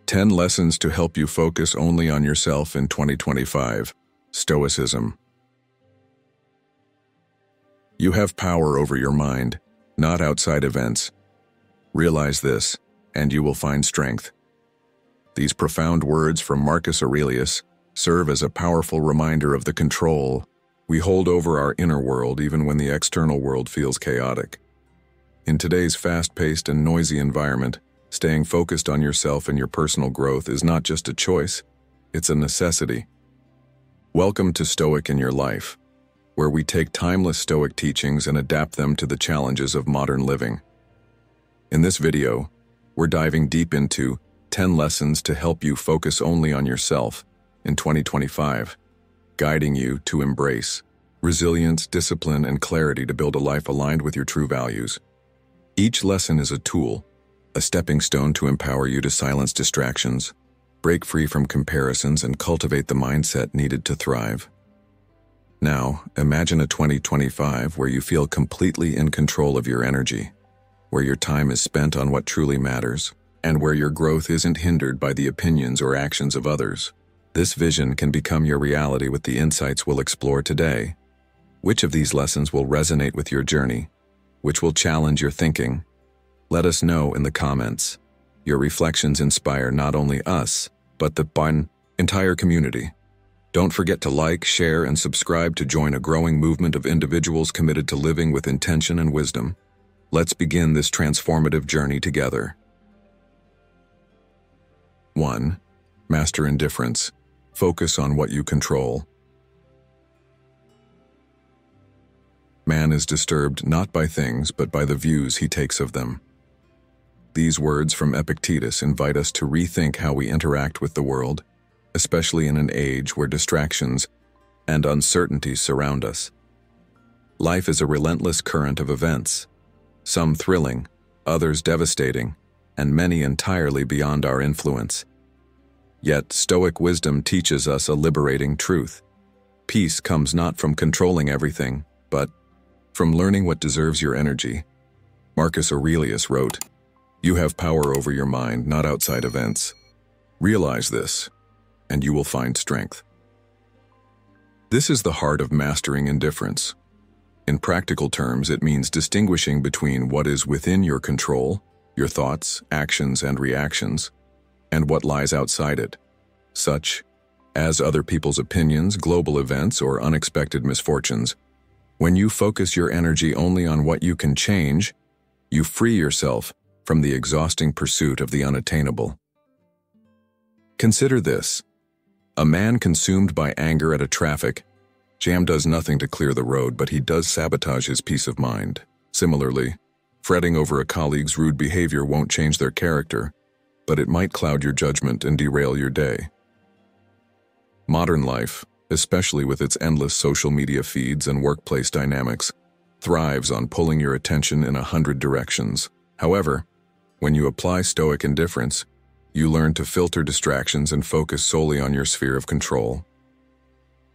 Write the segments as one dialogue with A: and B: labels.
A: 10 Lessons to Help You Focus Only on Yourself in 2025. Stoicism. You have power over your mind, not outside events. Realize this, and you will find strength. These profound words from Marcus Aurelius serve as a powerful reminder of the control we hold over our inner world even when the external world feels chaotic. In today's fast-paced and noisy environment, staying focused on yourself and your personal growth is not just a choice, it's a necessity. Welcome to Stoic in Your Life, where we take timeless Stoic teachings and adapt them to the challenges of modern living. In this video, we're diving deep into 10 lessons to help you focus only on yourself in 2025, guiding you to embrace resilience, discipline, and clarity to build a life aligned with your true values. Each lesson is a tool, a stepping stone to empower you to silence distractions, break free from comparisons, and cultivate the mindset needed to thrive. Now, imagine a 2025 where you feel completely in control of your energy, where your time is spent on what truly matters, and where your growth isn't hindered by the opinions or actions of others. This vision can become your reality with the insights we'll explore today. Which of these lessons will resonate with your journey? Which will challenge your thinking? Let us know in the comments. Your reflections inspire not only us, but the entire community. Don't forget to like, share, and subscribe to join a growing movement of individuals committed to living with intention and wisdom. Let's begin this transformative journey together. 1. Master indifference. Focus on what you control. Man is disturbed not by things but by the views he takes of them. These words from Epictetus invite us to rethink how we interact with the world, especially in an age where distractions and uncertainties surround us. Life is a relentless current of events, some thrilling, others devastating, and many entirely beyond our influence. Yet, Stoic wisdom teaches us a liberating truth. Peace comes not from controlling everything, but from learning what deserves your energy. Marcus Aurelius wrote, "You have power over your mind, not outside events. Realize this, and you will find strength." This is the heart of mastering indifference. In practical terms, it means distinguishing between what is within your control, your thoughts, actions, and reactions, and what lies outside it, such as other people's opinions, global events, or unexpected misfortunes. When you focus your energy only on what you can change, you free yourself from the exhausting pursuit of the unattainable. Consider this. A man consumed by anger at a traffic jam does nothing to clear the road, but he does sabotage his peace of mind. Similarly, fretting over a colleague's rude behavior won't change their character, but it might cloud your judgment and derail your day. Modern life, especially with its endless social media feeds and workplace dynamics, thrives on pulling your attention in 100 directions. However, when you apply Stoic indifference, you learn to filter distractions and focus solely on your sphere of control.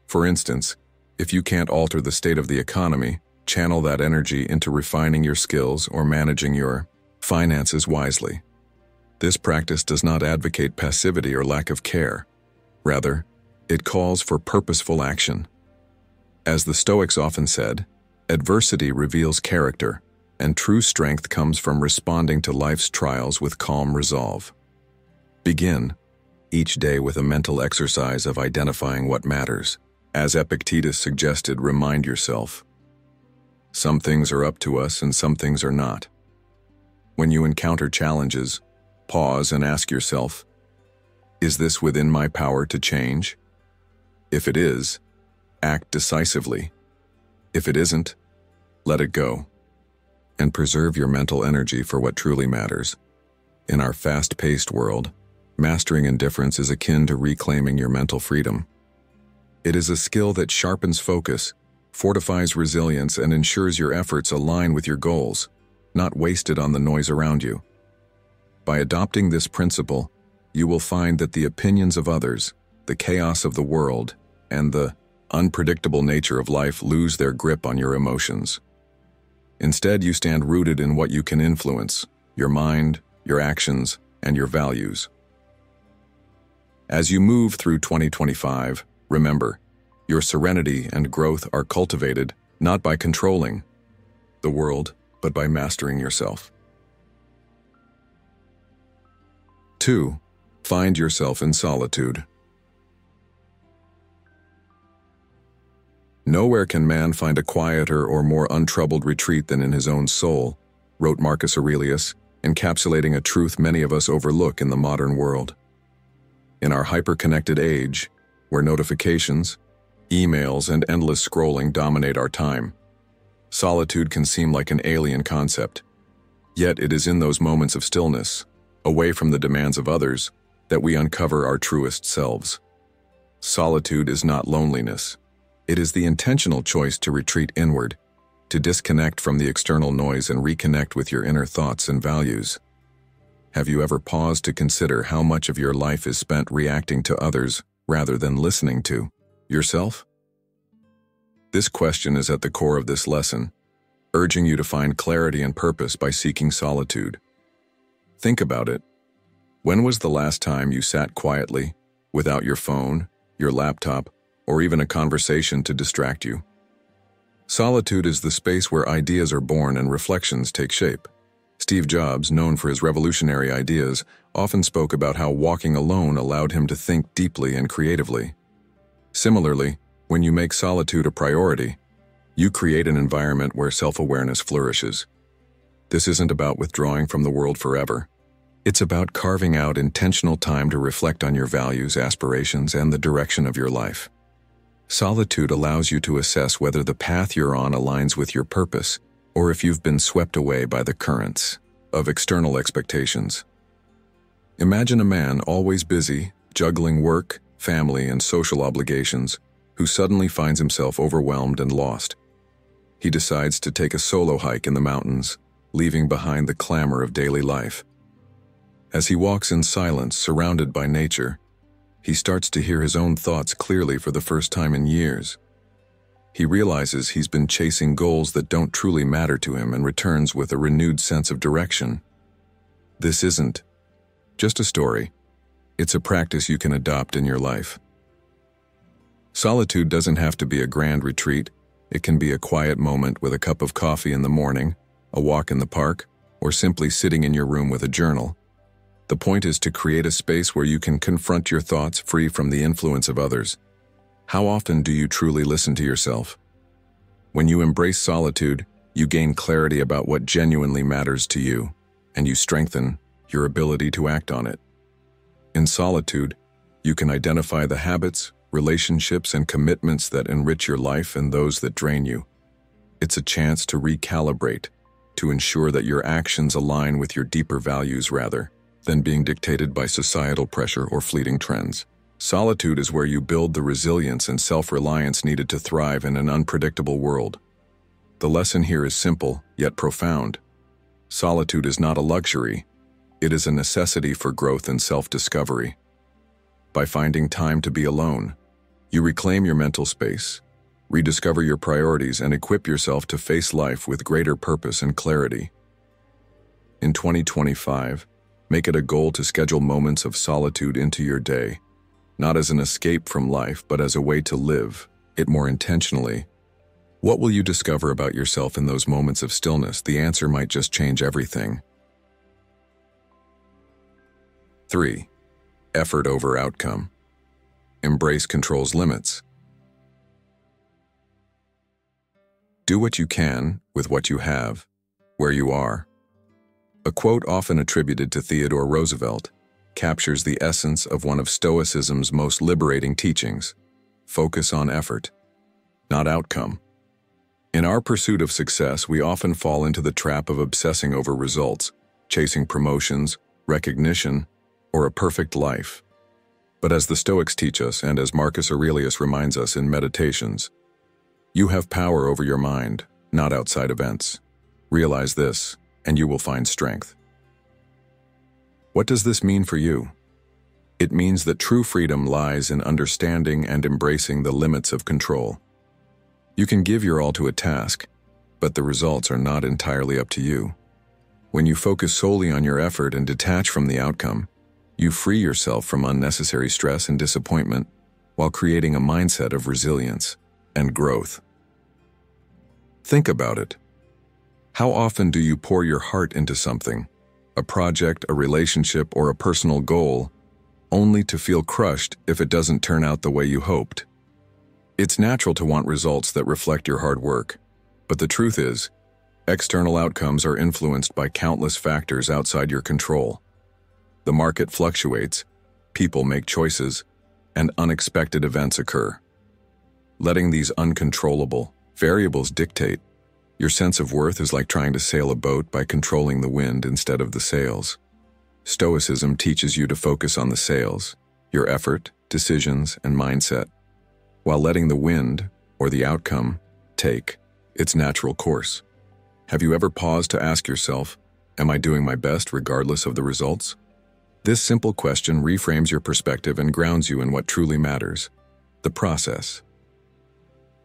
A: For instance, if you can't alter the state of the economy, channel that energy into refining your skills or managing your finances wisely. This practice does not advocate passivity or lack of care. Rather, it calls for purposeful action. As the Stoics often said, adversity reveals character, and true strength comes from responding to life's trials with calm resolve. Begin each day with a mental exercise of identifying what matters. As Epictetus suggested, remind yourself, some things are up to us and some things are not. When you encounter challenges, pause and ask yourself, is this within my power to change? If it is, act decisively. If it isn't, let it go. And preserve your mental energy for what truly matters. In our fast-paced world, mastering indifference is akin to reclaiming your mental freedom. It is a skill that sharpens focus, fortifies resilience, and ensures your efforts align with your goals, not wasted on the noise around you. By adopting this principle, you will find that the opinions of others, the chaos of the world, and the unpredictable nature of life lose their grip on your emotions. Instead, you stand rooted in what you can influence, your mind, your actions, and your values. As you move through 2025, remember, your serenity and growth are cultivated not by controlling the world, but by mastering yourself. 2. Find yourself in solitude. Nowhere can man find a quieter or more untroubled retreat than in his own soul, wrote Marcus Aurelius, encapsulating a truth many of us overlook in the modern world. In our hyper-connected age, where notifications, emails, and endless scrolling dominate our time, solitude can seem like an alien concept. Yet it is in those moments of stillness, away from the demands of others, that we uncover our truest selves. Solitude is not loneliness. It is the intentional choice to retreat inward, to disconnect from the external noise and reconnect with your inner thoughts and values. Have you ever paused to consider how much of your life is spent reacting to others rather than listening to yourself? This question is at the core of this lesson, urging you to find clarity and purpose by seeking solitude. Think about it. When was the last time you sat quietly, without your phone, your laptop, or even a conversation to distract you? Solitude is the space where ideas are born and reflections take shape. Steve Jobs, known for his revolutionary ideas, often spoke about how walking alone allowed him to think deeply and creatively. Similarly, when you make solitude a priority, you create an environment where self-awareness flourishes. This isn't about withdrawing from the world forever. It's about carving out intentional time to reflect on your values, aspirations, and the direction of your life. Solitude allows you to assess whether the path you're on aligns with your purpose, or if you've been swept away by the currents of external expectations. Imagine a man always busy, juggling work, family, and social obligations, who suddenly finds himself overwhelmed and lost. He decides to take a solo hike in the mountains, leaving behind the clamor of daily life. As he walks in silence, surrounded by nature, he starts to hear his own thoughts clearly for the first time in years. He realizes he's been chasing goals that don't truly matter to him and returns with a renewed sense of direction. This isn't just a story. It's a practice you can adopt in your life. Solitude doesn't have to be a grand retreat. It can be a quiet moment with a cup of coffee in the morning, a walk in the park, or simply sitting in your room with a journal. The point is to create a space where you can confront your thoughts free from the influence of others. How often do you truly listen to yourself? When you embrace solitude, you gain clarity about what genuinely matters to you, and you strengthen your ability to act on it. In solitude, you can identify the habits, relationships, and commitments that enrich your life and those that drain you. It's a chance to recalibrate, to ensure that your actions align with your deeper values rather than being dictated by societal pressure or fleeting trends. Solitude is where you build the resilience and self-reliance needed to thrive in an unpredictable world. The lesson here is simple, yet profound. Solitude is not a luxury. It is a necessity for growth and self-discovery. By finding time to be alone, you reclaim your mental space, rediscover your priorities, and equip yourself to face life with greater purpose and clarity. In 2025, make it a goal to schedule moments of solitude into your day, not as an escape from life, but as a way to live it more intentionally. What will you discover about yourself in those moments of stillness? The answer might just change everything. 3. Effort over outcome. Embrace control's limits. Do what you can with what you have, where you are. A quote often attributed to Theodore Roosevelt captures the essence of one of Stoicism's most liberating teachings: focus on effort, not outcome. In our pursuit of success, we often fall into the trap of obsessing over results, chasing promotions, recognition, or a perfect life. But as the Stoics teach us, and as Marcus Aurelius reminds us in Meditations, you have power over your mind, not outside events. Realize this, and you will find strength. What does this mean for you? It means that true freedom lies in understanding and embracing the limits of control. You can give your all to a task, but the results are not entirely up to you. When you focus solely on your effort and detach from the outcome, You free yourself from unnecessary stress and disappointment while creating a mindset of resilience and growth. Think about it. How often do you pour your heart into something, a project, a relationship, or a personal goal, only to feel crushed if it doesn't turn out the way you hoped? It's natural to want results that reflect your hard work, but the truth is, external outcomes are influenced by countless factors outside your control. The market fluctuates, people make choices, and unexpected events occur. Letting these uncontrollable variables dictate your sense of worth is like trying to sail a boat by controlling the wind instead of the sails. Stoicism teaches you to focus on the sails, your effort, decisions, and mindset, while letting the wind, or the outcome, take its natural course. Have you ever paused to ask yourself, am I doing my best regardless of the results? This simple question reframes your perspective and grounds you in what truly matters: the process.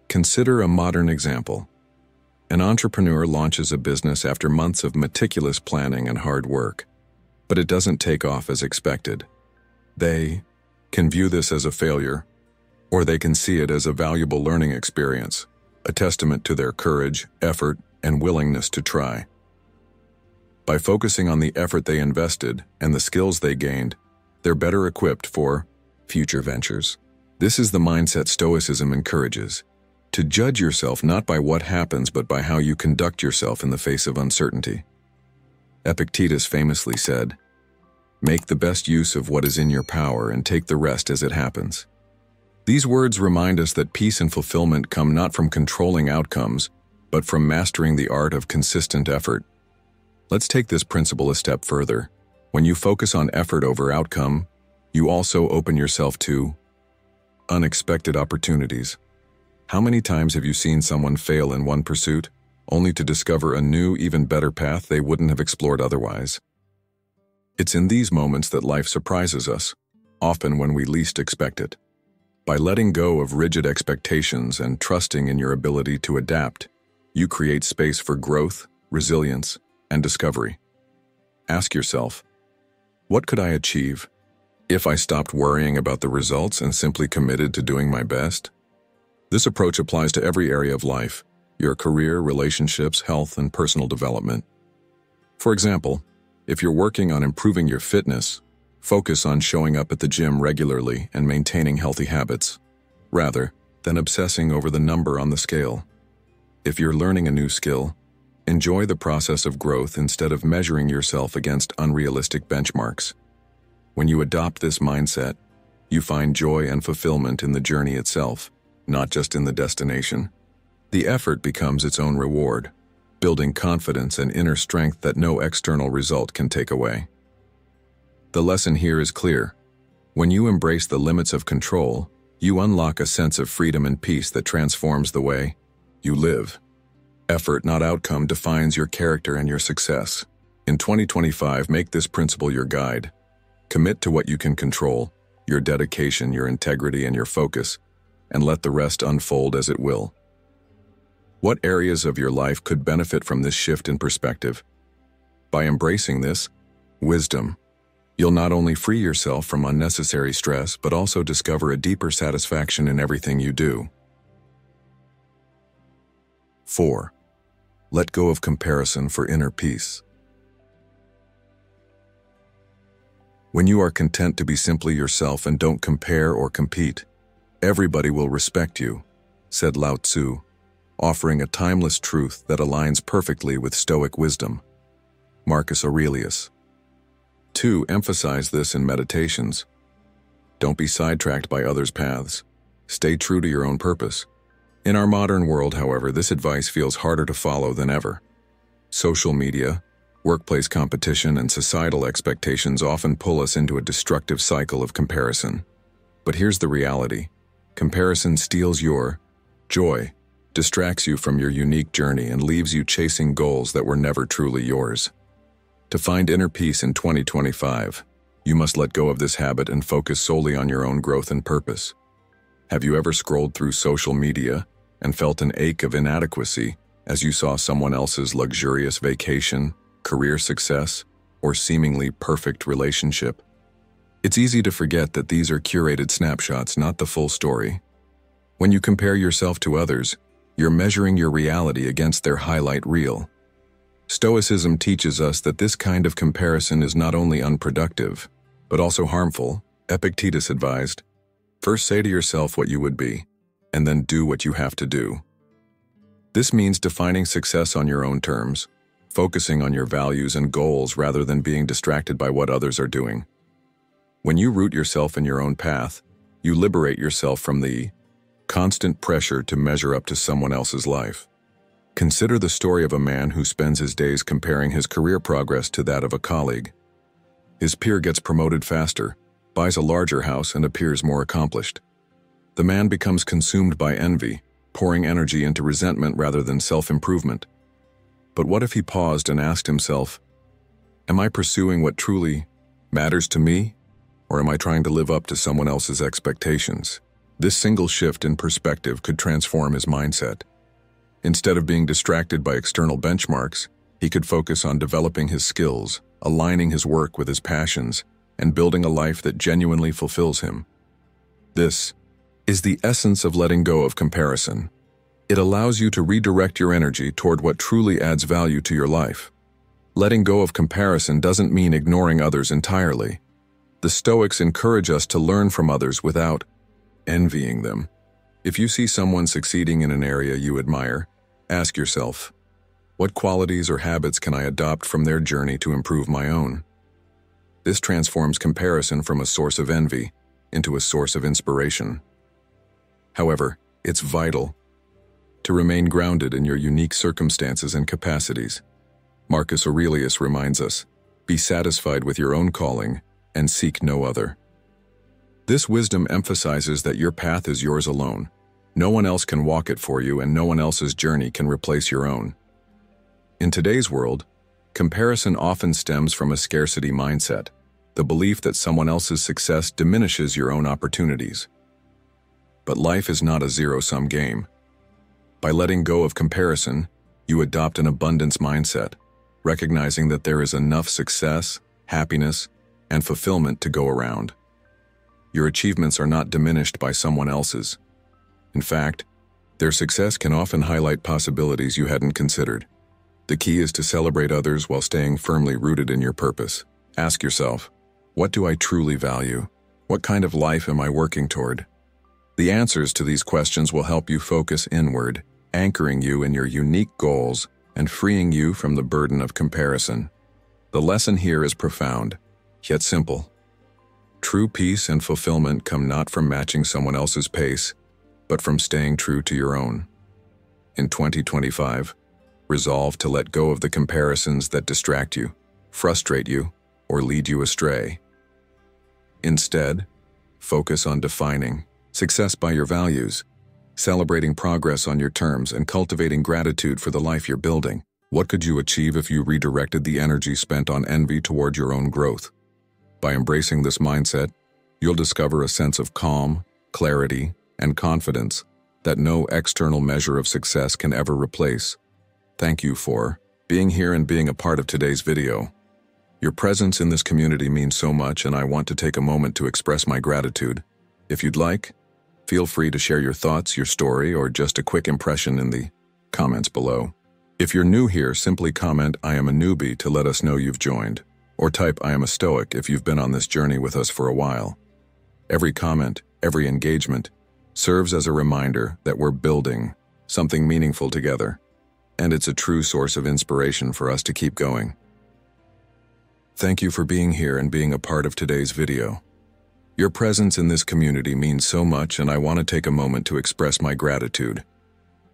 A: Consider a modern example. An entrepreneur launches a business after months of meticulous planning and hard work, but it doesn't take off as expected. They can view this as a failure, or they can see it as a valuable learning experience, a testament to their courage, effort, and willingness to try. By focusing on the effort they invested and the skills they gained, they're better equipped for future ventures. This is the mindset Stoicism encourages: to judge yourself not by what happens but by how you conduct yourself in the face of uncertainty. Epictetus famously said, "Make the best use of what is in your power and take the rest as it happens." These words remind us that peace and fulfillment come not from controlling outcomes, but from mastering the art of consistent effort. Let's take this principle a step further. When you focus on effort over outcome, you also open yourself to unexpected opportunities. How many times have you seen someone fail in one pursuit, only to discover a new, even better path they wouldn't have explored otherwise? It's in these moments that life surprises us, often when we least expect it. By letting go of rigid expectations and trusting in your ability to adapt, you create space for growth, resilience, and discovery. Ask yourself, what could I achieve if I stopped worrying about the results and simply committed to doing my best? This approach applies to every area of life: your career, relationships, health, and personal development. For example, if you're working on improving your fitness, focus on showing up at the gym regularly and maintaining healthy habits, rather than obsessing over the number on the scale. If you're learning a new skill, enjoy the process of growth instead of measuring yourself against unrealistic benchmarks. When you adopt this mindset, you find joy and fulfillment in the journey itself, not just in the destination. The effort becomes its own reward, building confidence and inner strength that no external result can take away. The lesson here is clear. When you embrace the limits of control, you unlock a sense of freedom and peace that transforms the way you live. Effort, not outcome, defines your character and your success. In 2025, make this principle your guide. Commit to what you can control, your dedication, your integrity, and your focus, and let the rest unfold as it will. What areas of your life could benefit from this shift in perspective? By embracing this wisdom, you'll not only free yourself from unnecessary stress, but also discover a deeper satisfaction in everything you do. 4. Let go of comparison for inner peace. When you are content to be simply yourself and don't compare or compete, everybody will respect you, said Lao Tzu, offering a timeless truth that aligns perfectly with Stoic wisdom. Marcus Aurelius. 2. Emphasize this in meditations. Don't be sidetracked by others' paths. Stay true to your own purpose. In our modern world, however, this advice feels harder to follow than ever. Social media, workplace competition, and societal expectations often pull us into a destructive cycle of comparison. But here's the reality. Comparison steals your joy, distracts you from your unique journey, and leaves you chasing goals that were never truly yours. To find inner peace in 2025, you must let go of this habit and focus solely on your own growth and purpose. Have you ever scrolled through social media and felt an ache of inadequacy as you saw someone else's luxurious vacation, career success, or seemingly perfect relationship? It's easy to forget that these are curated snapshots, not the full story. When you compare yourself to others, you're measuring your reality against their highlight reel. Stoicism teaches us that this kind of comparison is not only unproductive, but also harmful. Epictetus advised, "First say to yourself what you would be, and then do what you have to do." This means defining success on your own terms, focusing on your values and goals rather than being distracted by what others are doing. When you root yourself in your own path, you liberate yourself from the constant pressure to measure up to someone else's life. Consider the story of a man who spends his days comparing his career progress to that of a colleague. His peer gets promoted faster, buys a larger house, and appears more accomplished. The man becomes consumed by envy, pouring energy into resentment rather than self-improvement. But what if he paused and asked himself, "Am I pursuing what truly matters to me, or am I trying to live up to someone else's expectations?" This single shift in perspective could transform his mindset. Instead of being distracted by external benchmarks, he could focus on developing his skills, aligning his work with his passions, and building a life that genuinely fulfills him. This is the essence of letting go of comparison. It allows you to redirect your energy toward what truly adds value to your life. Letting go of comparison doesn't mean ignoring others entirely. The Stoics encourage us to learn from others without envying them. If you see someone succeeding in an area you admire, ask yourself, what qualities or habits can I adopt from their journey to improve my own? This transforms comparison from a source of envy into a source of inspiration. However, it's vital to remain grounded in your unique circumstances and capacities. Marcus Aurelius reminds us, "Be satisfied with your own calling and seek no other." This wisdom emphasizes that your path is yours alone. No one else can walk it for you, and no one else's journey can replace your own. In today's world, comparison often stems from a scarcity mindset, the belief that someone else's success diminishes your own opportunities. But life is not a zero-sum game. By letting go of comparison, you adopt an abundance mindset, recognizing that there is enough success, happiness, and fulfillment to go around. Your achievements are not diminished by someone else's. In fact, their success can often highlight possibilities you hadn't considered. The key is to celebrate others while staying firmly rooted in your purpose. Ask yourself, what do I truly value? What kind of life am I working toward? The answers to these questions will help you focus inward, anchoring you in your unique goals and freeing you from the burden of comparison. The lesson here is profound, yet simple. True peace and fulfillment come not from matching someone else's pace, but from staying true to your own. In 2025, resolve to let go of the comparisons that distract you, frustrate you, or lead you astray. Instead, focus on defining success by your values, celebrating progress on your terms, and cultivating gratitude for the life you're building. What could you achieve if you redirected the energy spent on envy toward your own growth? By embracing this mindset, you'll discover a sense of calm, clarity, and confidence that no external measure of success can ever replace. Thank you for being here and being a part of today's video. Your presence in this community means so much, and I want to take a moment to express my gratitude. If you'd like, feel free to share your thoughts, your story, or just a quick impression in the comments below. If you're new here, simply comment, "I am a newbie," to let us know you've joined. Or type, "I am a Stoic," if you've been on this journey with us for a while. Every comment, every engagement, serves as a reminder that we're building something meaningful together, and it's a true source of inspiration for us to keep going. Thank you for being here and being a part of today's video. Your presence in this community means so much, and I want to take a moment to express my gratitude.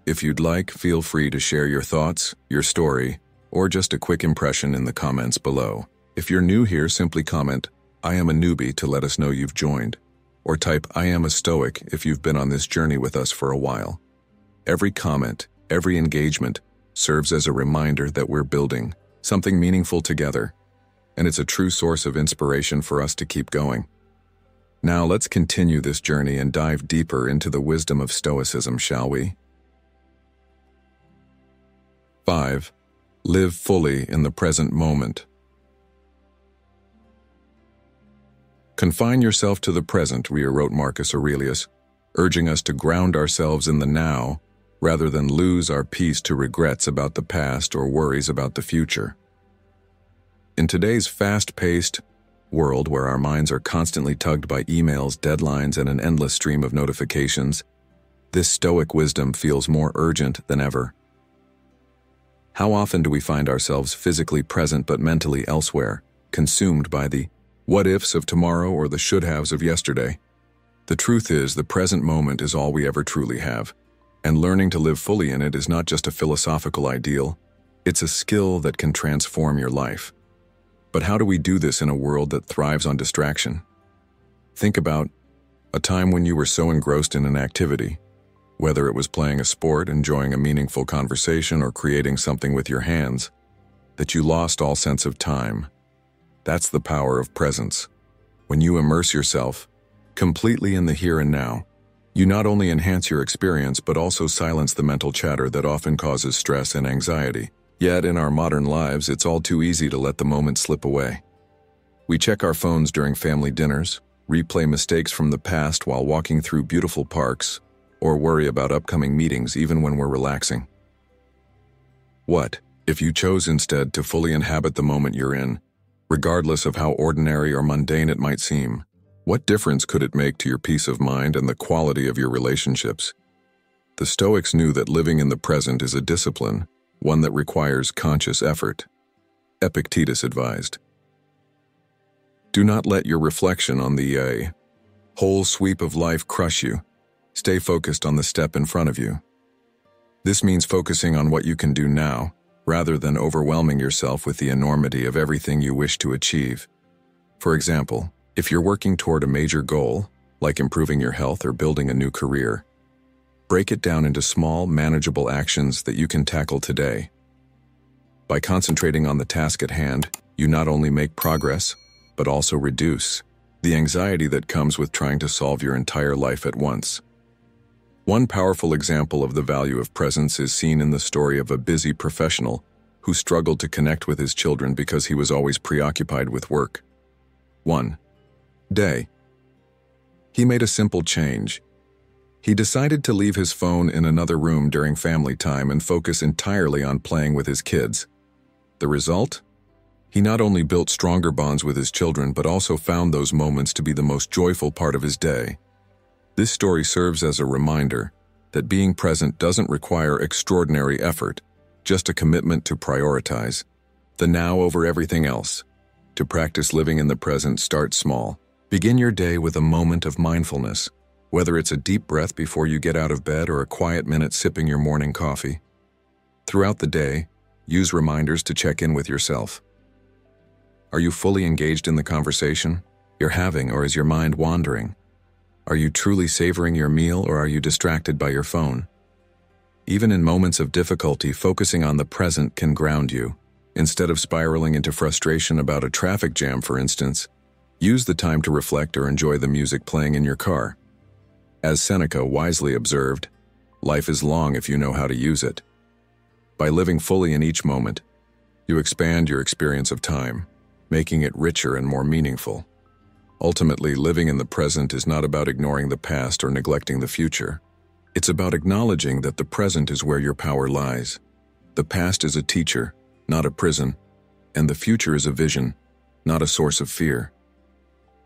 A: If you'd like, feel free to share your thoughts, your story, or just a quick impression in the comments below. If you're new here, simply comment, "I am a newbie," to let us know you've joined. Or type, "I am a Stoic," if you've been on this journey with us for a while. Every comment, every engagement, serves as a reminder that we're building something meaningful together, and it's a true source of inspiration for us to keep going. Now let's continue this journey and dive deeper into the wisdom of Stoicism, shall we? 5. Live fully in the present moment. Confine yourself to the present, wrote Marcus Aurelius, urging us to ground ourselves in the now rather than lose our peace to regrets about the past or worries about the future. In today's fast-paced world where our minds are constantly tugged by emails, deadlines, and an endless stream of notifications, this Stoic wisdom feels more urgent than ever. How often do we find ourselves physically present but mentally elsewhere, consumed by the what-ifs of tomorrow or the should-haves of yesterday? The truth is, the present moment is all we ever truly have, and learning to live fully in it is not just a philosophical ideal, it's a skill that can transform your life. But how do we do this in a world that thrives on distraction? Think about a time when you were so engrossed in an activity, whether it was playing a sport, enjoying a meaningful conversation, or creating something with your hands, that you lost all sense of time. That's the power of presence. When you immerse yourself completely in the here and now, you not only enhance your experience but also silence the mental chatter that often causes stress and anxiety. Yet in our modern lives, it's all too easy to let the moment slip away. We check our phones during family dinners, replay mistakes from the past while walking through beautiful parks, or worry about upcoming meetings even when we're relaxing. What if you chose instead to fully inhabit the moment you're in, regardless of how ordinary or mundane it might seem? What difference could it make to your peace of mind and the quality of your relationships? The Stoics knew that living in the present is a discipline, one that requires conscious effort. Epictetus advised, "Do not let your reflection on the whole sweep of life crush you. Stay focused on the step in front of you." This means focusing on what you can do now, rather than overwhelming yourself with the enormity of everything you wish to achieve. For example, if you're working toward a major goal, like improving your health or building a new career, break it down into small, manageable actions that you can tackle today. By concentrating on the task at hand, you not only make progress, but also reduce the anxiety that comes with trying to solve your entire life at once. One powerful example of the value of presence is seen in the story of a busy professional who struggled to connect with his children because he was always preoccupied with work. One day, he made a simple change. He decided to leave his phone in another room during family time and focus entirely on playing with his kids. The result? He not only built stronger bonds with his children, but also found those moments to be the most joyful part of his day. This story serves as a reminder that being present doesn't require extraordinary effort, just a commitment to prioritize the now over everything else. To practice living in the present, start small. Begin your day with a moment of mindfulness, whether it's a deep breath before you get out of bed or a quiet minute sipping your morning coffee. Throughout the day, use reminders to check in with yourself. Are you fully engaged in the conversation you're having, or is your mind wandering? Are you truly savoring your meal, or are you distracted by your phone? Even in moments of difficulty, focusing on the present can ground you. Instead of spiraling into frustration about a traffic jam, for instance, use the time to reflect or enjoy the music playing in your car. As Seneca wisely observed, life is long if you know how to use it. By living fully in each moment, you expand your experience of time, making it richer and more meaningful. Ultimately, living in the present is not about ignoring the past or neglecting the future. It's about acknowledging that the present is where your power lies. The past is a teacher, not a prison, and the future is a vision, not a source of fear.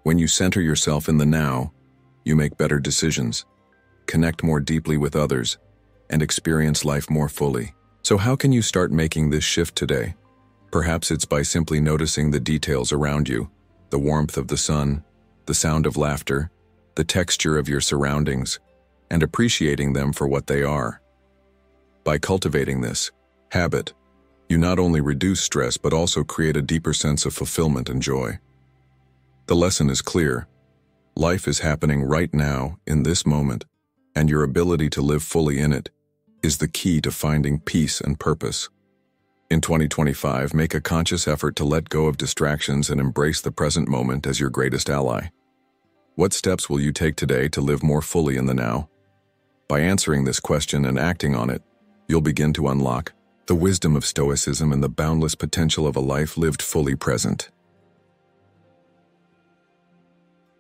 A: When you center yourself in the now, you make better decisions, connect more deeply with others, and experience life more fully. So how can you start making this shift today? Perhaps it's by simply noticing the details around you, the warmth of the sun, the sound of laughter, the texture of your surroundings, and appreciating them for what they are. By cultivating this habit, you not only reduce stress but also create a deeper sense of fulfillment and joy. The lesson is clear. Life is happening right now, in this moment, and your ability to live fully in it is the key to finding peace and purpose. In 2025, make a conscious effort to let go of distractions and embrace the present moment as your greatest ally. What steps will you take today to live more fully in the now? By answering this question and acting on it, you'll begin to unlock the wisdom of Stoicism and the boundless potential of a life lived fully present.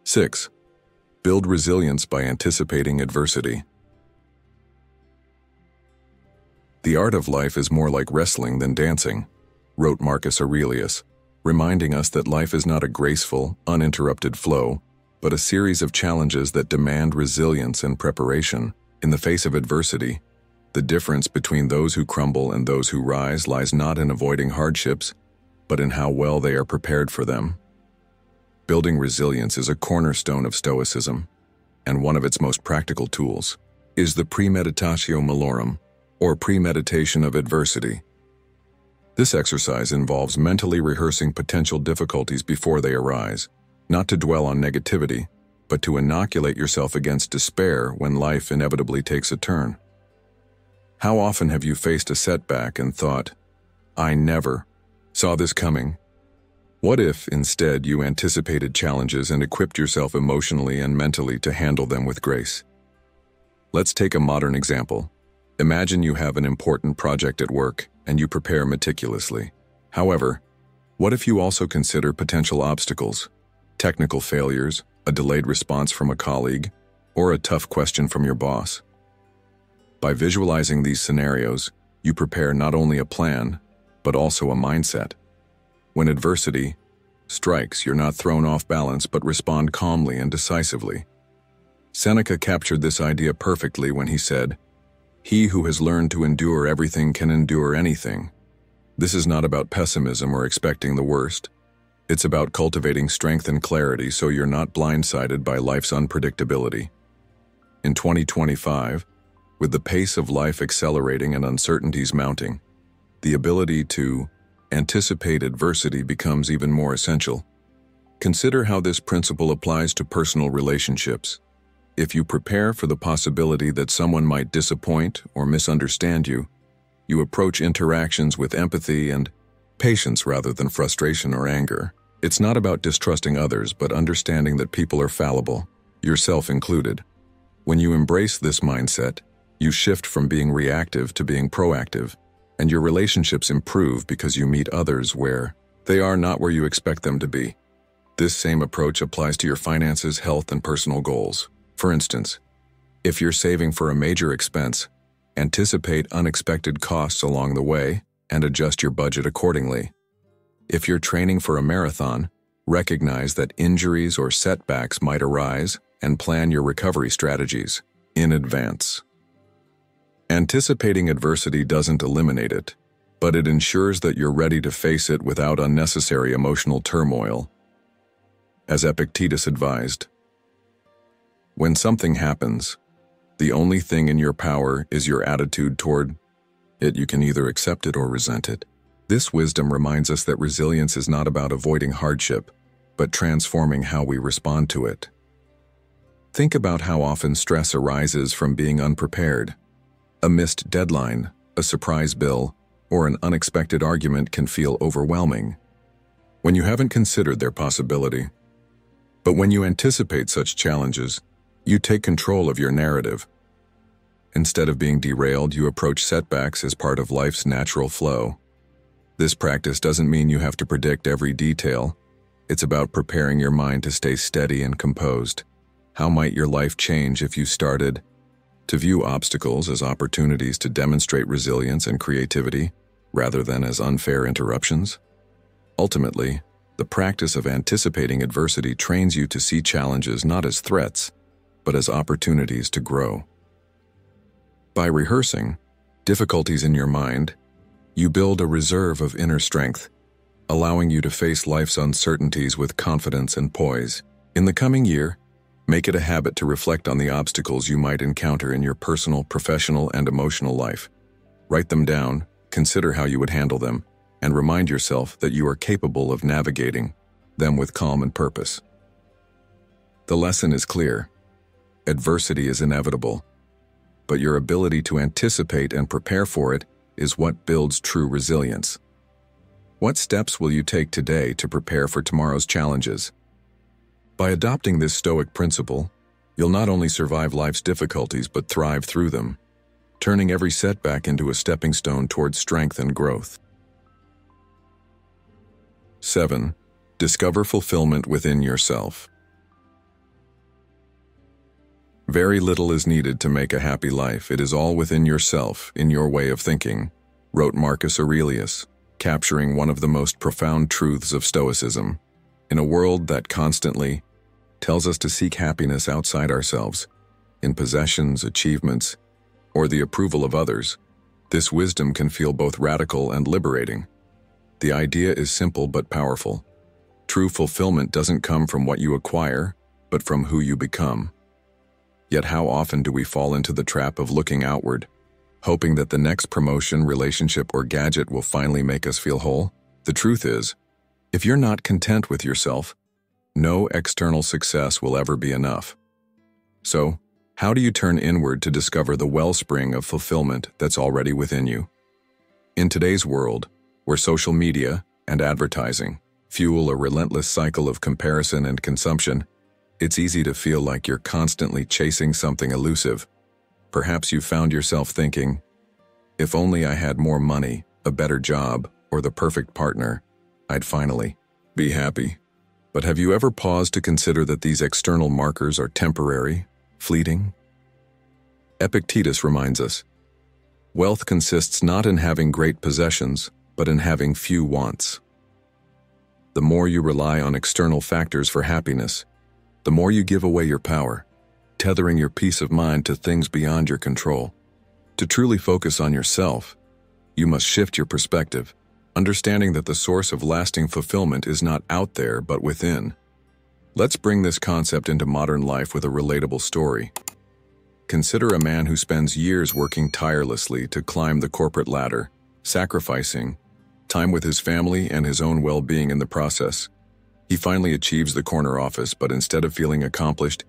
A: 6. Build resilience by anticipating adversity. The art of life is more like wrestling than dancing, wrote Marcus Aurelius, reminding us that life is not a graceful, uninterrupted flow, but a series of challenges that demand resilience and preparation. In the face of adversity, the difference between those who crumble and those who rise lies not in avoiding hardships, but in how well they are prepared for them. Building resilience is a cornerstone of Stoicism, and one of its most practical tools is the premeditatio malorum, or premeditation of adversity. This exercise involves mentally rehearsing potential difficulties before they arise, not to dwell on negativity, but to inoculate yourself against despair when life inevitably takes a turn. How often have you faced a setback and thought, "I never saw this coming"? What if, instead, you anticipated challenges and equipped yourself emotionally and mentally to handle them with grace? Let's take a modern example. Imagine you have an important project at work and you prepare meticulously. However, what if you also consider potential obstacles, technical failures, a delayed response from a colleague, or a tough question from your boss? By visualizing these scenarios, you prepare not only a plan, but also a mindset. When adversity strikes, you're not thrown off balance but respond calmly and decisively. Seneca captured this idea perfectly when he said, "He who has learned to endure everything can endure anything." This is not about pessimism or expecting the worst. It's about cultivating strength and clarity so you're not blindsided by life's unpredictability. In 2025, with the pace of life accelerating and uncertainties mounting, the ability to anticipate adversity becomes even more essential. Consider how this principle applies to personal relationships. If you prepare for the possibility that someone might disappoint or misunderstand you, you approach interactions with empathy and patience rather than frustration or anger. It's not about distrusting others, but understanding that people are fallible, yourself included. When you embrace this mindset, you shift from being reactive to being proactive, and your relationships improve because you meet others where they are not where you expect them to be. This same approach applies to your finances, health, and personal goals. For instance, if you're saving for a major expense, anticipate unexpected costs along the way and adjust your budget accordingly. If you're training for a marathon, recognize that injuries or setbacks might arise and plan your recovery strategies in advance. Anticipating adversity doesn't eliminate it, but it ensures that you're ready to face it without unnecessary emotional turmoil. As Epictetus advised, when something happens, the only thing in your power is your attitude toward it. You can either accept it or resent it. This wisdom reminds us that resilience is not about avoiding hardship, but transforming how we respond to it. Think about how often stress arises from being unprepared. A missed deadline, a surprise bill, or an unexpected argument can feel overwhelming when you haven't considered their possibility. But when you anticipate such challenges, you take control of your narrative. Instead of being derailed, you approach setbacks as part of life's natural flow. This practice doesn't mean you have to predict every detail. It's about preparing your mind to stay steady and composed. How might your life change if you started to view obstacles as opportunities to demonstrate resilience and creativity, rather than as unfair interruptions? Ultimately, the practice of anticipating adversity trains you to see challenges not as threats, but as opportunities to grow. By rehearsing difficulties in your mind, you build a reserve of inner strength, allowing you to face life's uncertainties with confidence and poise. In the coming year, make it a habit to reflect on the obstacles you might encounter in your personal, professional, and emotional life. Write them down, consider how you would handle them, and remind yourself that you are capable of navigating them with calm and purpose. The lesson is clear. Adversity is inevitable, but your ability to anticipate and prepare for it is what builds true resilience. What steps will you take today to prepare for tomorrow's challenges? By adopting this Stoic principle, you'll not only survive life's difficulties but thrive through them, turning every setback into a stepping stone towards strength and growth. 7. Discover fulfillment within yourself. Very little is needed to make a happy life. It is all within yourself, in your way of thinking, wrote Marcus Aurelius, capturing one of the most profound truths of Stoicism. In a world that constantly tells us to seek happiness outside ourselves, in possessions, achievements, or the approval of others, this wisdom can feel both radical and liberating. The idea is simple but powerful. True fulfillment doesn't come from what you acquire, but from who you become. Yet how often do we fall into the trap of looking outward, hoping that the next promotion, relationship, or gadget will finally make us feel whole? The truth is, if you're not content with yourself, no external success will ever be enough. So, how do you turn inward to discover the wellspring of fulfillment that's already within you? In today's world, where social media and advertising fuel a relentless cycle of comparison and consumption, it's easy to feel like you're constantly chasing something elusive. Perhaps you found yourself thinking, if only I had more money, a better job, or the perfect partner, I'd finally be happy. But have you ever paused to consider that these external markers are temporary, fleeting? Epictetus reminds us, wealth consists not in having great possessions, but in having few wants. The more you rely on external factors for happiness, the more you give away your power, tethering your peace of mind to things beyond your control. To truly focus on yourself, you must shift your perspective, understanding that the source of lasting fulfillment is not out there but within. Let's bring this concept into modern life with a relatable story. Consider a man who spends years working tirelessly to climb the corporate ladder, sacrificing time with his family and his own well-being in the process. He finally achieves the corner office, but instead of feeling accomplished,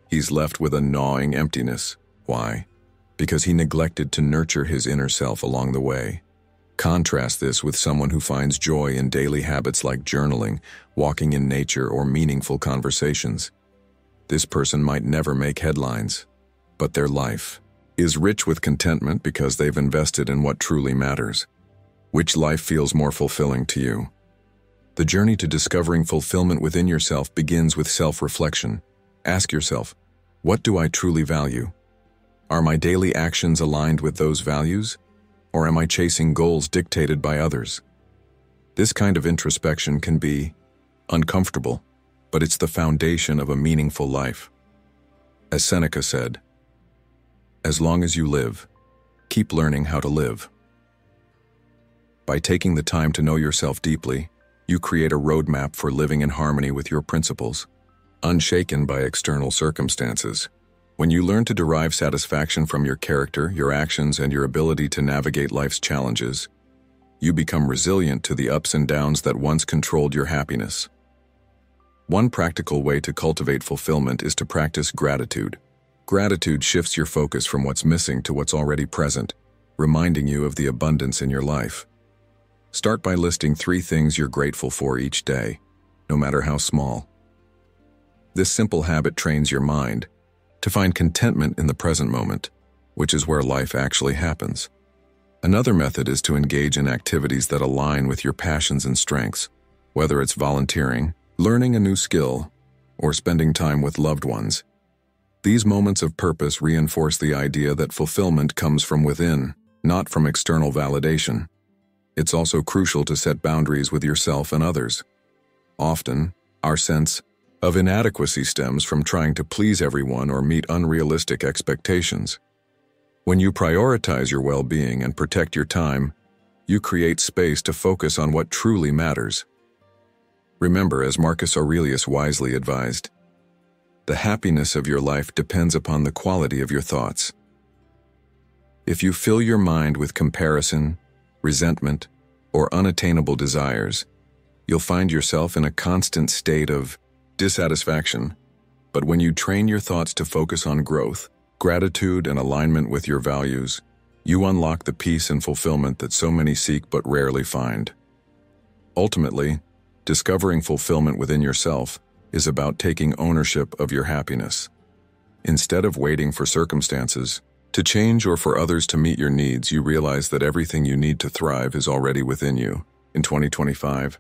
A: he's left with a gnawing emptiness. Why? Because he neglected to nurture his inner self along the way. Contrast this with someone who finds joy in daily habits like journaling, walking in nature, or meaningful conversations. This person might never make headlines, but their life is rich with contentment because they've invested in what truly matters. Which life feels more fulfilling to you? The journey to discovering fulfillment within yourself begins with self-reflection. Ask yourself, what do I truly value? Are my daily actions aligned with those values? Or am I chasing goals dictated by others? This kind of introspection can be uncomfortable, but it's the foundation of a meaningful life. As Seneca said, as long as you live, keep learning how to live. By taking the time to know yourself deeply, you create a roadmap for living in harmony with your principles, unshaken by external circumstances. When you learn to derive satisfaction from your character, your actions, and your ability to navigate life's challenges, you become resilient to the ups and downs that once controlled your happiness. One practical way to cultivate fulfillment is to practice gratitude. Gratitude shifts your focus from what's missing to what's already present, reminding you of the abundance in your life. Start by listing 3 things you're grateful for each day, no matter how small. This simple habit trains your mind to find contentment in the present moment, which is where life actually happens. Another method is to engage in activities that align with your passions and strengths, whether it's volunteering, learning a new skill, or spending time with loved ones. These moments of purpose reinforce the idea that fulfillment comes from within, not from external validation. It's also crucial to set boundaries with yourself and others. Often, our sense of inadequacy stems from trying to please everyone or meet unrealistic expectations. When you prioritize your well-being and protect your time, you create space to focus on what truly matters. Remember, as Marcus Aurelius wisely advised, the happiness of your life depends upon the quality of your thoughts. If you fill your mind with comparison, resentment, or unattainable desires, you'll find yourself in a constant state of dissatisfaction. But when you train your thoughts to focus on growth, gratitude, and alignment with your values, you unlock the peace and fulfillment that so many seek but rarely find. Ultimately, discovering fulfillment within yourself is about taking ownership of your happiness. Instead of waiting for circumstances to change or for others to meet your needs, you realize that everything you need to thrive is already within you. In 2025,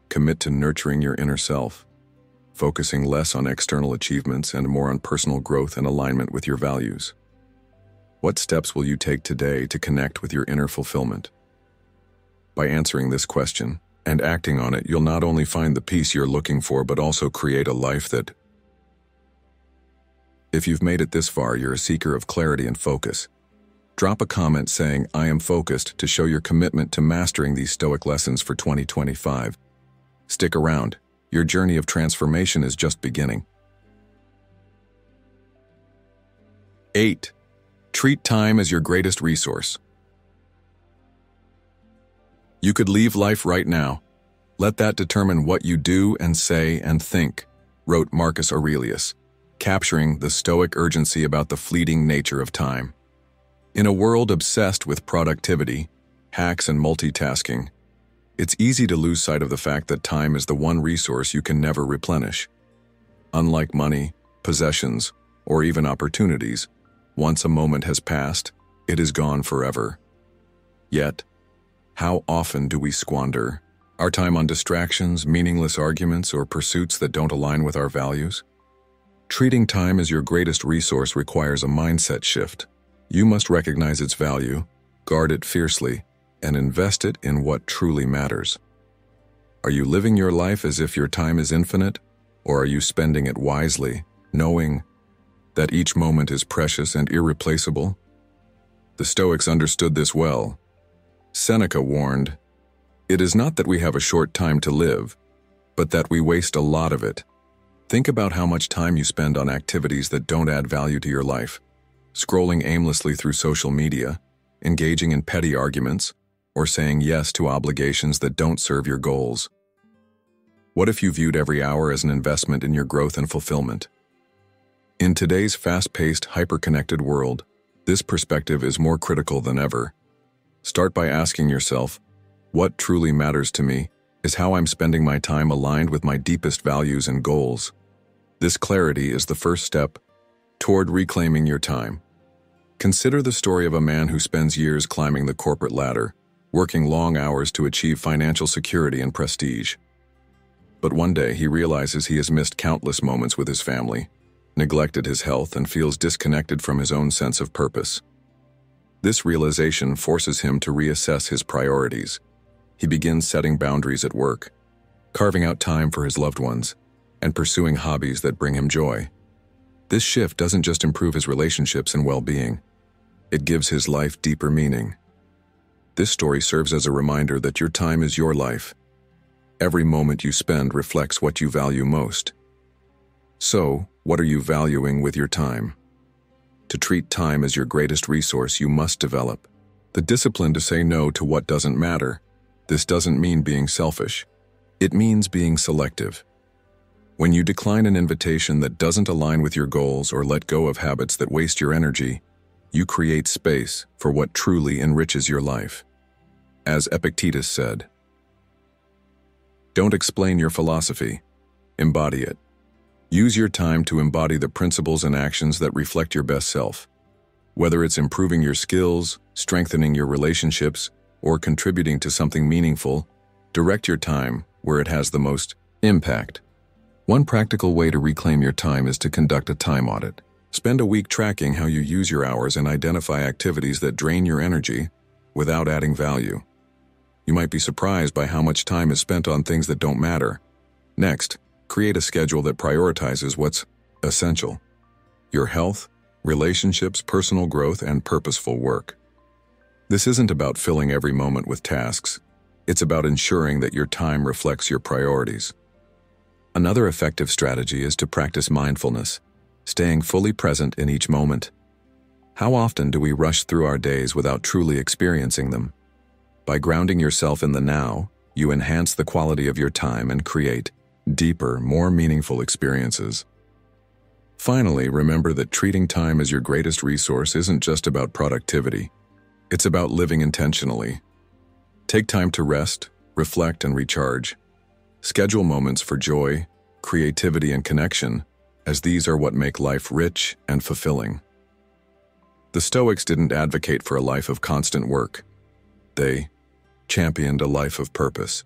A: commit to nurturing your inner self. focusing less on external achievements and more on personal growth and alignment with your values. What steps will you take today to connect with your inner fulfillment? By answering this question and acting on it, you'll not only find the peace you're looking for, but also create a life that... If you've made it this far, you're a seeker of clarity and focus. Drop a comment saying, "I am focused," to show your commitment to mastering these Stoic lessons for 2025. Stick around. Your journey of transformation is just beginning. 8. Treat time as your greatest resource. You could leave life right now. Let that determine what you do and say and think, wrote Marcus Aurelius, capturing the Stoic urgency about the fleeting nature of time. In a world obsessed with productivity, hacks, and multitasking, it's easy to lose sight of the fact that time is the one resource you can never replenish. Unlike money, possessions, or even opportunities, once a moment has passed, it is gone forever. Yet, how often do we squander our time on distractions, meaningless arguments, or pursuits that don't align with our values? Treating time as your greatest resource requires a mindset shift. You must recognize its value, guard it fiercely, and invest it in what truly matters. Are you living your life as if your time is infinite, or are you spending it wisely, knowing that each moment is precious and irreplaceable? The Stoics understood this well. Seneca warned, "It is not that we have a short time to live, but that we waste a lot of it." Think about how much time you spend on activities that don't add value to your life, scrolling aimlessly through social media, engaging in petty arguments, or saying yes to obligations that don't serve your goals. What if you viewed every hour as an investment in your growth and fulfillment? In today's fast-paced, hyper-connected world, this perspective is more critical than ever. Start by asking yourself, what truly matters to me? Is how I'm spending my time aligned with my deepest values and goals? This clarity is the first step toward reclaiming your time. Consider the story of a man who spends years climbing the corporate ladder, working long hours to achieve financial security and prestige. But one day he realizes he has missed countless moments with his family, neglected his health, and feels disconnected from his own sense of purpose. This realization forces him to reassess his priorities. He begins setting boundaries at work, carving out time for his loved ones, and pursuing hobbies that bring him joy. This shift doesn't just improve his relationships and well-being, it gives his life deeper meaning. This story serves as a reminder that your time is your life. Every moment you spend reflects what you value most. So, what are you valuing with your time? To treat time as your greatest resource, you must develop the discipline to say no to what doesn't matter. This doesn't mean being selfish. It means being selective. When you decline an invitation that doesn't align with your goals or let go of habits that waste your energy, you create space for what truly enriches your life. As Epictetus said, "Don't explain your philosophy, embody it." Use your time to embody the principles and actions that reflect your best self. Whether it's improving your skills, strengthening your relationships, or contributing to something meaningful, direct your time where it has the most impact. One practical way to reclaim your time is to conduct a time audit. Spend a week tracking how you use your hours and identify activities that drain your energy without adding value. You might be surprised by how much time is spent on things that don't matter. Next, create a schedule that prioritizes what's essential: your health, relationships, personal growth, and purposeful work. This isn't about filling every moment with tasks. It's about ensuring that your time reflects your priorities. Another effective strategy is to practice mindfulness, staying fully present in each moment. How often do we rush through our days without truly experiencing them? By grounding yourself in the now, you enhance the quality of your time and create deeper, more meaningful experiences. Finally, remember that treating time as your greatest resource isn't just about productivity. It's about living intentionally. Take time to rest, reflect, and recharge. Schedule moments for joy, creativity, and connection, as these are what make life rich and fulfilling. The Stoics didn't advocate for a life of constant work. They championed a life of purpose.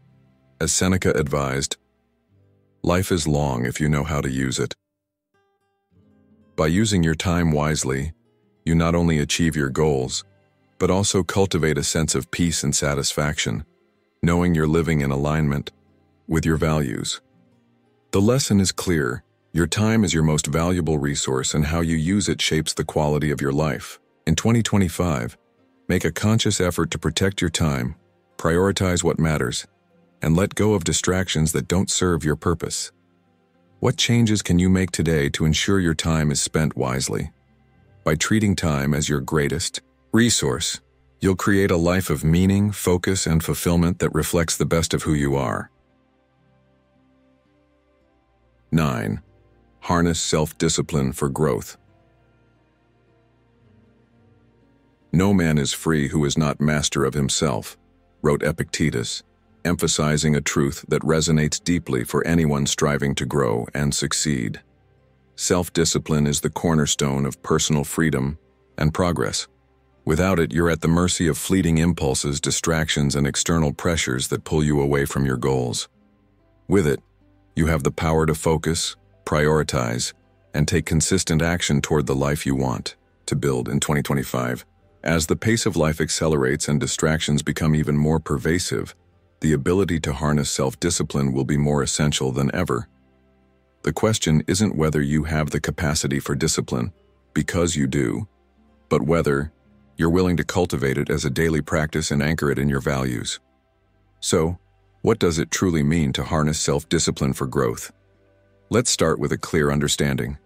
A: As Seneca advised, Life is long if you know how to use it. By using your time wisely, you not only achieve your goals, but also cultivate a sense of peace and satisfaction, knowing you're living in alignment with your values. The lesson is clear. Your time is your most valuable resource, and how you use it shapes the quality of your life. In 2025, make a conscious effort to protect your time, prioritize what matters, and let go of distractions that don't serve your purpose. What changes can you make today to ensure your time is spent wisely? By treating time as your greatest resource, you'll create a life of meaning, focus, and fulfillment that reflects the best of who you are. 9. Harness self-discipline for growth. No man is free who is not master of himself, wrote Epictetus, emphasizing a truth that resonates deeply for anyone striving to grow and succeed. Self-discipline is the cornerstone of personal freedom and progress. Without it, you're at the mercy of fleeting impulses, distractions, and external pressures that pull you away from your goals. With it, you have the power to focus, prioritize, and take consistent action toward the life you want to build in 2025. As the pace of life accelerates and distractions become even more pervasive, the ability to harness self-discipline will be more essential than ever. The question isn't whether you have the capacity for discipline, because you do, but whether you're willing to cultivate it as a daily practice and anchor it in your values. So, what does it truly mean to harness self-discipline for growth? Let's start with a clear understanding.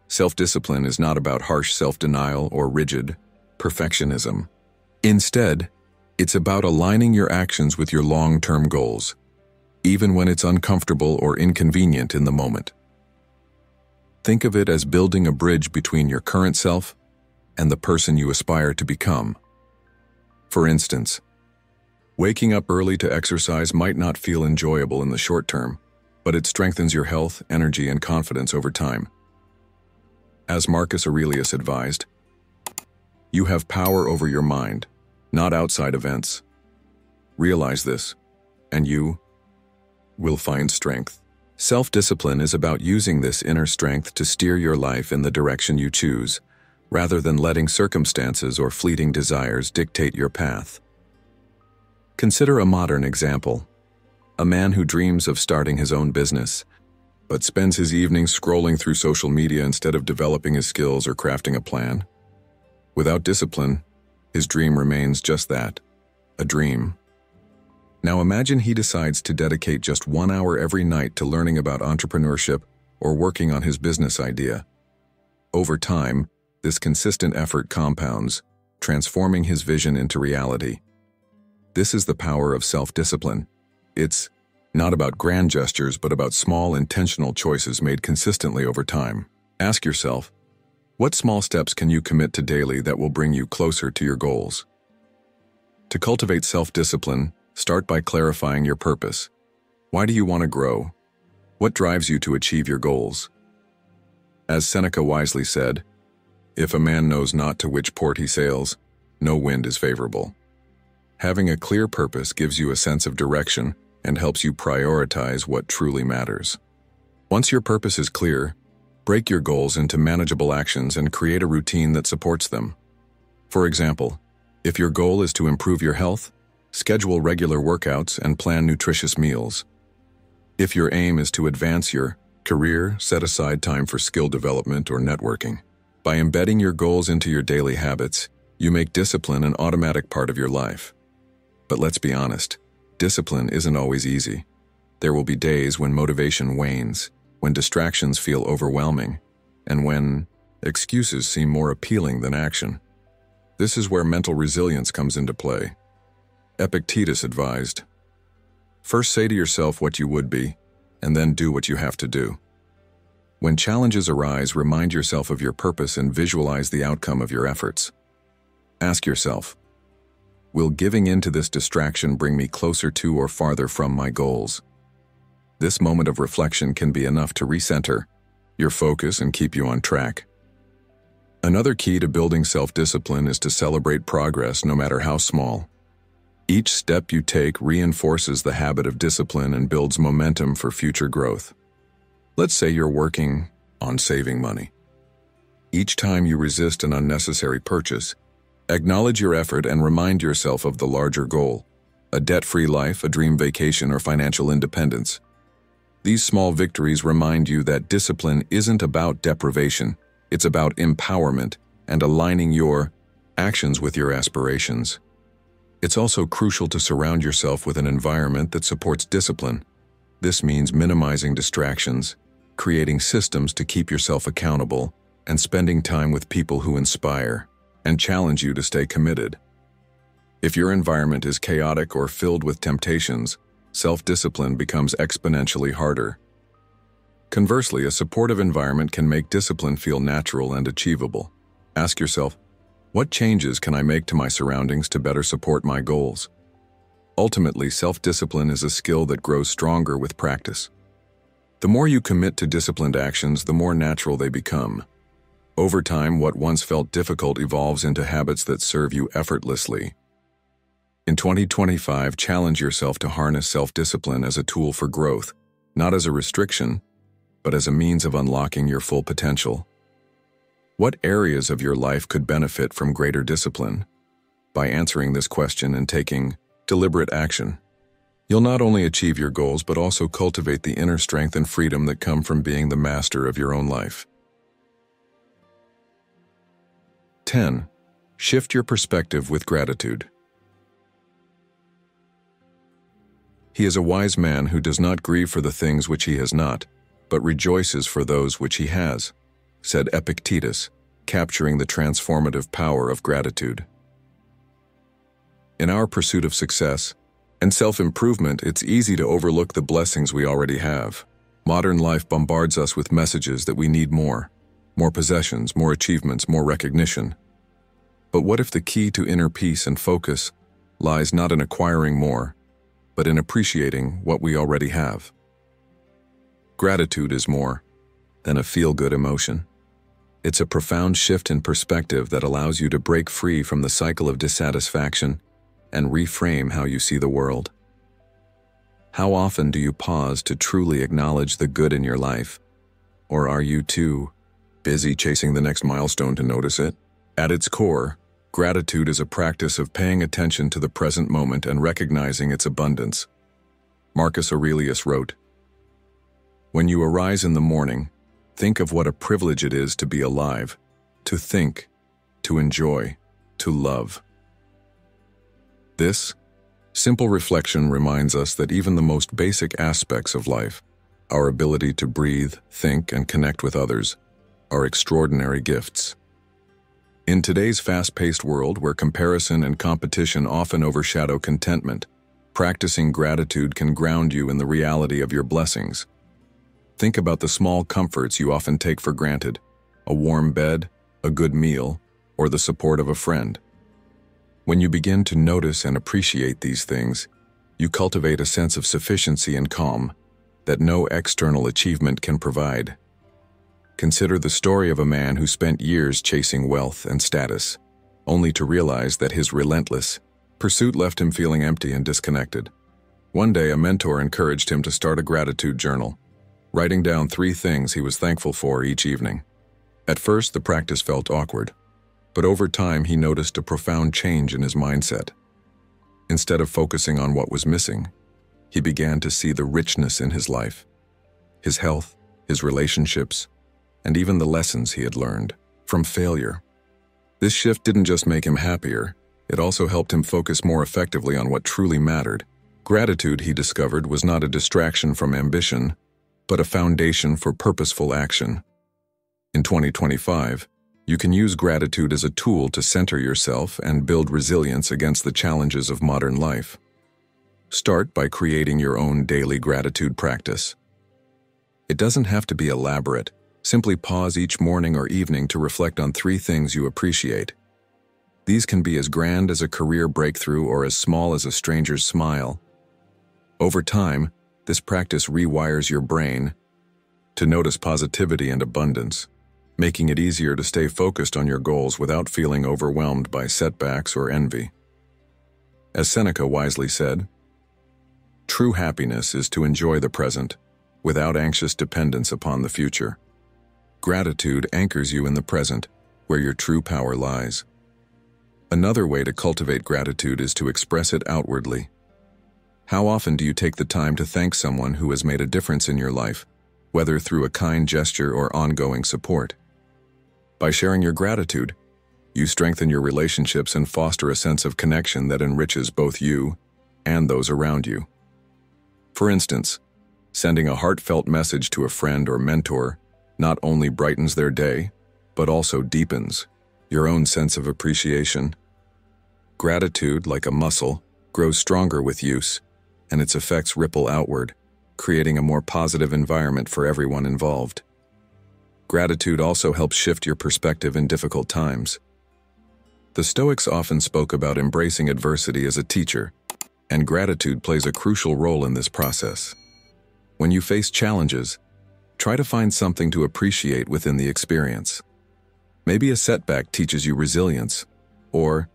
A: Self-discipline is not about harsh self-denial or rigid perfectionism. Instead, it's about aligning your actions with your long-term goals, even when it's uncomfortable or inconvenient in the moment. Think of it as building a bridge between your current self and the person you aspire to become. For instance, waking up early to exercise might not feel enjoyable in the short term, but it strengthens your health, energy, and confidence over time. As Marcus Aurelius advised, you have power over your mind, not outside events. Realize this, and you will find strength. Self-discipline is about using this inner strength to steer your life in the direction you choose, rather than letting circumstances or fleeting desires dictate your path. Consider a modern example. A man who dreams of starting his own business, but spends his evenings scrolling through social media instead of developing his skills or crafting a plan. Without discipline, his dream remains just that, a dream. Now imagine he decides to dedicate just 1 hour every night to learning about entrepreneurship or working on his business idea. Over time, this consistent effort compounds, transforming his vision into reality. This is the power of self-discipline. It's not about grand gestures, but about small, intentional choices made consistently over time. Ask yourself, what small steps can you commit to daily that will bring you closer to your goals? To cultivate self-discipline, start by clarifying your purpose. Why do you want to grow? What drives you to achieve your goals? As Seneca wisely said, if a man knows not to which port he sails, no wind is favorable. Having a clear purpose gives you a sense of direction and helps you prioritize what truly matters. Once your purpose is clear, break your goals into manageable actions and create a routine that supports them. For example, if your goal is to improve your health, schedule regular workouts and plan nutritious meals. If your aim is to advance your career, set aside time for skill development or networking. By embedding your goals into your daily habits, you make discipline an automatic part of your life. But let's be honest, discipline isn't always easy. There will be days when motivation wanes, when distractions feel overwhelming, and when excuses seem more appealing than action. This is where mental resilience comes into play. Epictetus advised, first say to yourself what you would be, and then do what you have to do. When challenges arise, remind yourself of your purpose and visualize the outcome of your efforts. Ask yourself, will giving in to this distraction bring me closer to or farther from my goals? This moment of reflection can be enough to recenter your focus and keep you on track. Another key to building self-discipline is to celebrate progress, no matter how small. Each step you take reinforces the habit of discipline and builds momentum for future growth. Let's say you're working on saving money. Each time you resist an unnecessary purchase, acknowledge your effort and remind yourself of the larger goal: a debt-free life, a dream vacation, or financial independence. These small victories remind you that discipline isn't about deprivation, it's about empowerment and aligning your actions with your aspirations. It's also crucial to surround yourself with an environment that supports discipline. This means minimizing distractions, creating systems to keep yourself accountable, and spending time with people who inspire and challenge you to stay committed. If your environment is chaotic or filled with temptations, self-discipline becomes exponentially harder. Conversely, a supportive environment can make discipline feel natural and achievable. Ask yourself, what changes can I make to my surroundings to better support my goals? Ultimately, self-discipline is a skill that grows stronger with practice. The more you commit to disciplined actions, the more natural they become. Over time, what once felt difficult evolves into habits that serve you effortlessly. In 2025, challenge yourself to harness self-discipline as a tool for growth, not as a restriction, but as a means of unlocking your full potential. What areas of your life could benefit from greater discipline? By answering this question and taking deliberate action, you'll not only achieve your goals but also cultivate the inner strength and freedom that come from being the master of your own life. 10. Shift your perspective with gratitude. He is a wise man who does not grieve for the things which he has not, but rejoices for those which he has, said Epictetus, capturing the transformative power of gratitude. In our pursuit of success and self-improvement, it's easy to overlook the blessings we already have. Modern life bombards us with messages that we need more possessions, more achievements, more recognition. But what if the key to inner peace and focus lies not in acquiring more, but in appreciating what we already have? Gratitude is more than a feel-good emotion. It's a profound shift in perspective that allows you to break free from the cycle of dissatisfaction and reframe how you see the world. How often do you pause to truly acknowledge the good in your life? Or are you too busy chasing the next milestone to notice it? At its core, gratitude is a practice of paying attention to the present moment and recognizing its abundance. Marcus Aurelius wrote, "When you arise in the morning, think of what a privilege it is to be alive, to think, to enjoy, to love." This simple reflection reminds us that even the most basic aspects of life, our ability to breathe, think, and connect with others, are extraordinary gifts. In today's fast-paced world where comparison and competition often overshadow contentment, practicing gratitude can ground you in the reality of your blessings. Think about the small comforts you often take for granted: a warm bed, a good meal, or the support of a friend. When you begin to notice and appreciate these things, you cultivate a sense of sufficiency and calm that no external achievement can provide. Consider the story of a man who spent years chasing wealth and status, only to realize that his relentless pursuit left him feeling empty and disconnected. One day, a mentor encouraged him to start a gratitude journal, writing down 3 things he was thankful for each evening. At first, the practice felt awkward, but over time he noticed a profound change in his mindset. Instead of focusing on what was missing, he began to see the richness in his life, his health, his relationships, and even the lessons he had learned from failure. This shift didn't just make him happier, it also helped him focus more effectively on what truly mattered. Gratitude, he discovered, was not a distraction from ambition, but a foundation for purposeful action. In 2025, you can use gratitude as a tool to center yourself and build resilience against the challenges of modern life. Start by creating your own daily gratitude practice. It doesn't have to be elaborate. Simply pause each morning or evening to reflect on 3 things you appreciate. These can be as grand as a career breakthrough or as small as a stranger's smile. Over time, this practice rewires your brain to notice positivity and abundance, making it easier to stay focused on your goals without feeling overwhelmed by setbacks or envy. As Seneca wisely said, "True happiness is to enjoy the present, without anxious dependence upon the future. Gratitude anchors you in the present, where your true power lies. Another way to cultivate gratitude is to express it outwardly. How often do you take the time to thank someone who has made a difference in your life, whether through a kind gesture or ongoing support? By sharing your gratitude, you strengthen your relationships and foster a sense of connection that enriches both you and those around you. For instance, sending a heartfelt message to a friend or mentor not only brightens their day, but also deepens your own sense of appreciation. Gratitude, like a muscle, grows stronger with use, and its effects ripple outward, creating a more positive environment for everyone involved. Gratitude also helps shift your perspective in difficult times. The Stoics often spoke about embracing adversity as a teacher, and gratitude plays a crucial role in this process. When you face challenges, try to find something to appreciate within the experience. Maybe a setback teaches you resilience, or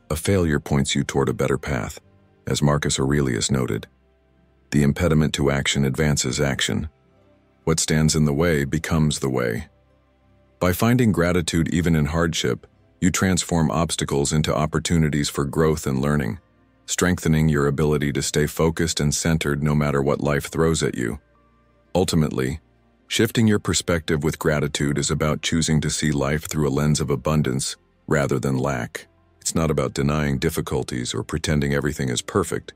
A: a failure points you toward a better path. As Marcus Aurelius noted, the impediment to action advances action. What stands in the way becomes the way. By finding gratitude even in hardship, you transform obstacles into opportunities for growth and learning, strengthening your ability to stay focused and centered no matter what life throws at you. Ultimately, shifting your perspective with gratitude is about choosing to see life through a lens of abundance rather than lack. It's not about denying difficulties or pretending everything is perfect.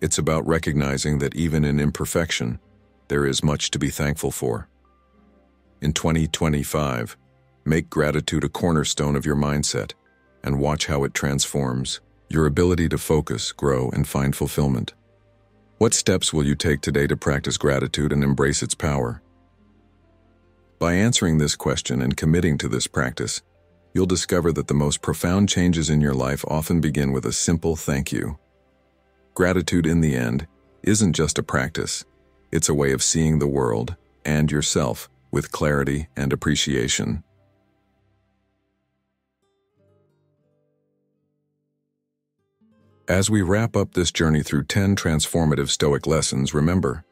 A: It's about recognizing that even in imperfection, there is much to be thankful for. In 2025, make gratitude a cornerstone of your mindset and watch how it transforms your ability to focus, grow, and find fulfillment. What steps will you take today to practice gratitude and embrace its power? By answering this question and committing to this practice, you'll discover that the most profound changes in your life often begin with a simple thank you. Gratitude, in the end, isn't just a practice. It's a way of seeing the world and yourself with clarity and appreciation. As we wrap up this journey through 10 transformative Stoic lessons, remember,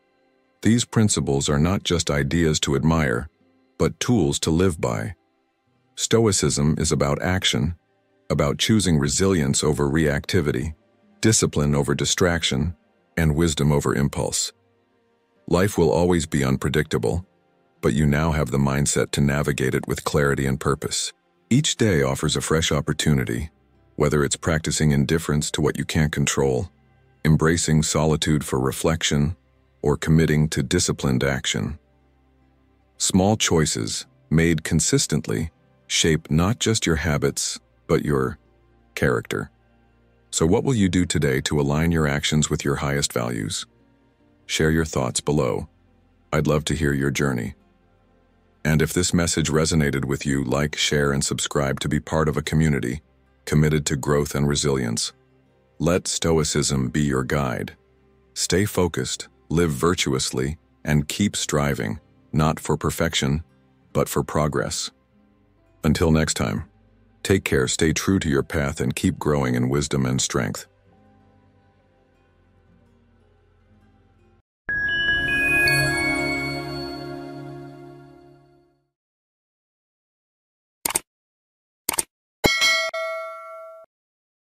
A: these principles are not just ideas to admire, but tools to live by. Stoicism is about action, about choosing resilience over reactivity, discipline over distraction, and wisdom over impulse. Life will always be unpredictable, but you now have the mindset to navigate it with clarity and purpose. Each day offers a fresh opportunity, whether it's practicing indifference to what you can't control, embracing solitude for reflection, or committing to disciplined action. Small choices, made consistently, shape not just your habits, but your character. So what will you do today to align your actions with your highest values? Share your thoughts below. I'd love to hear your journey. And if this message resonated with you, like, share, and subscribe to be part of a community committed to growth and resilience. Let Stoicism be your guide. Stay focused, live virtuously, and keep striving, not for perfection, but for progress. Until next time, take care, stay true to your path, and keep growing in wisdom and strength.